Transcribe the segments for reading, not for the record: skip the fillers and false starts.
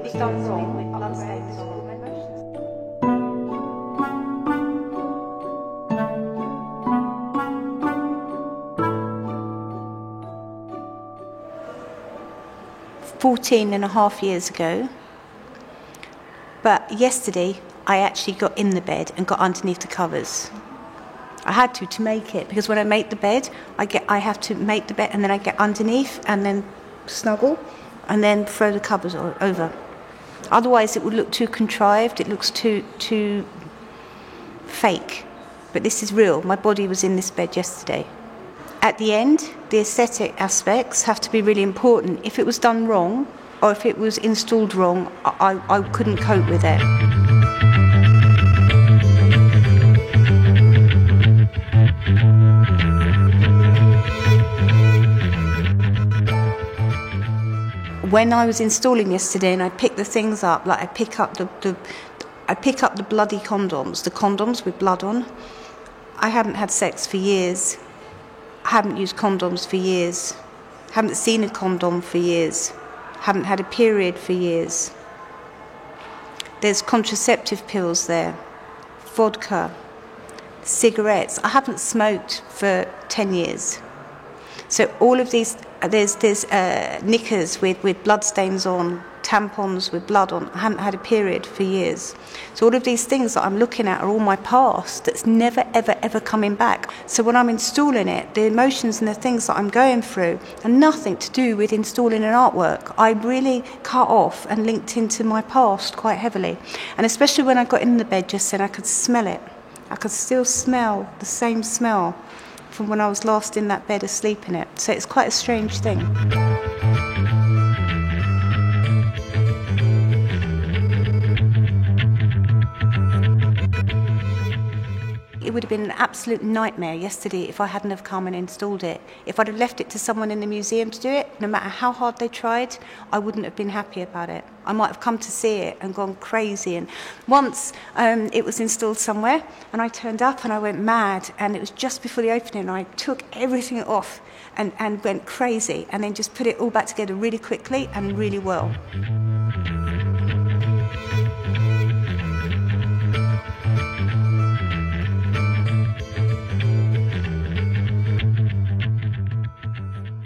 was done wrong with bloodstains or emotions. 14.5 years ago, but yesterday I actually got in the bed and got underneath the covers. I had to make it, because when I make the bed, I have to make the bed and then I get underneath and then snuggle and then throw the covers over. Otherwise it would look too contrived, it looks too fake. But this is real. My body was in this bed yesterday. At the end, the aesthetic aspects have to be really important. If it was done wrong, or if it was installed wrong, I couldn't cope with it. When I was installing yesterday and I picked the things up, like I pick up the bloody condoms, the condoms with blood on. I haven't had sex for years. I haven't used condoms for years. Haven't seen a condom for years. Haven't had a period for years. There's contraceptive pills there, vodka, cigarettes. I haven't smoked for 10 years. So all of these, there's knickers with blood stains on, tampons with blood on. I haven't had a period for years. So all of these things that I'm looking at are all my past that's never, ever, ever coming back. So when I'm installing it, the emotions and the things that I'm going through are nothing to do with installing an artwork. I really cut off and linked into my past quite heavily. And especially when I got in the bed just then, I could smell it. I could still smell the same smell from when I was last in that bed asleep in it. So it's quite a strange thing. It would have been an absolute nightmare yesterday if I hadn't have come and installed it. If I'd have left it to someone in the museum to do it, no matter how hard they tried, I wouldn't have been happy about it. I might have come to see it and gone crazy. And once it was installed somewhere, and I turned up and I went mad, and it was just before the opening, and I took everything off and went crazy, and then just put it all back together really quickly and really well.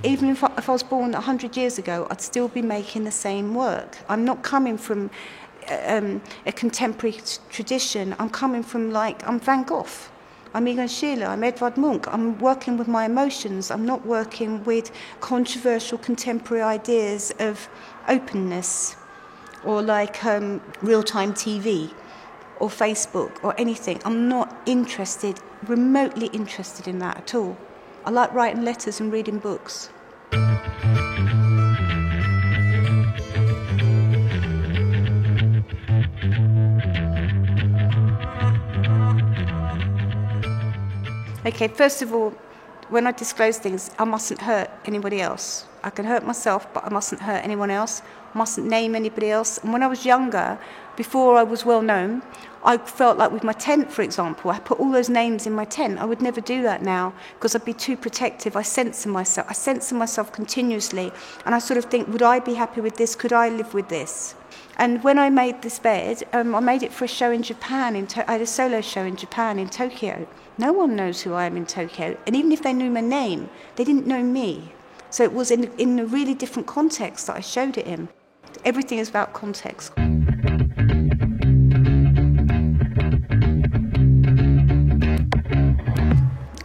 Even if I was born 100 years ago, I'd still be making the same work. I'm not coming from a contemporary tradition. I'm coming from, I'm Van Gogh, I'm Egon Schiele, I'm Edvard Munch. I'm working with my emotions. I'm not working with controversial contemporary ideas of openness or real-time TV or Facebook or anything. I'm not remotely interested in that at all. I like writing letters and reading books. Okay, first of all, when I disclose things, I mustn't hurt anybody else. I can hurt myself, but I mustn't hurt anyone else. I mustn't name anybody else. And when I was younger, before I was well known, I felt like with my tent, for example, I put all those names in my tent. I would never do that now because I'd be too protective. I censor myself continuously. And I sort of think, would I be happy with this? Could I live with this? And when I made this bed, I made it for a show in Japan. I had a solo show in Japan, in Tokyo. No one knows who I am in Tokyo. And even if they knew my name, they didn't know me. So it was in a really different context that I showed it in. Everything is about context. I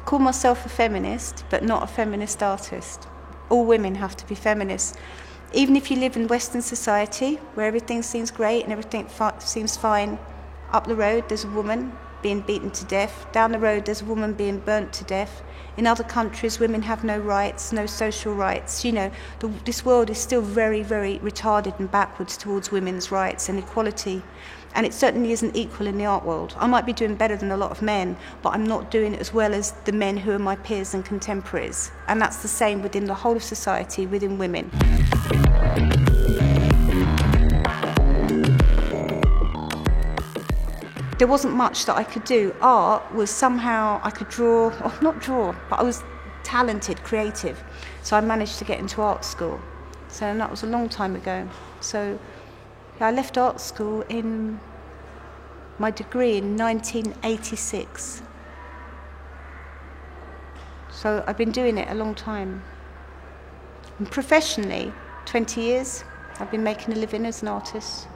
call myself a feminist, but not a feminist artist. All women have to be feminists. Even if you live in Western society, where everything seems great and everything seems fine, up the road there's a woman being beaten to death. Down the road there's a woman being burnt to death. In other countries, women have no rights, no social rights. You know, this world is still very, very retarded and backwards towards women's rights and equality. And it certainly isn't equal in the art world. I might be doing better than a lot of men, but I'm not doing it as well as the men who are my peers and contemporaries. And that's the same within the whole of society, within women. There wasn't much that I could do. Art was somehow, I could draw, or not draw, but I was talented, creative. So I managed to get into art school. So that was a long time ago. So I left art school in my degree in 1986. So I've been doing it a long time. And professionally, 20 years, I've been making a living as an artist.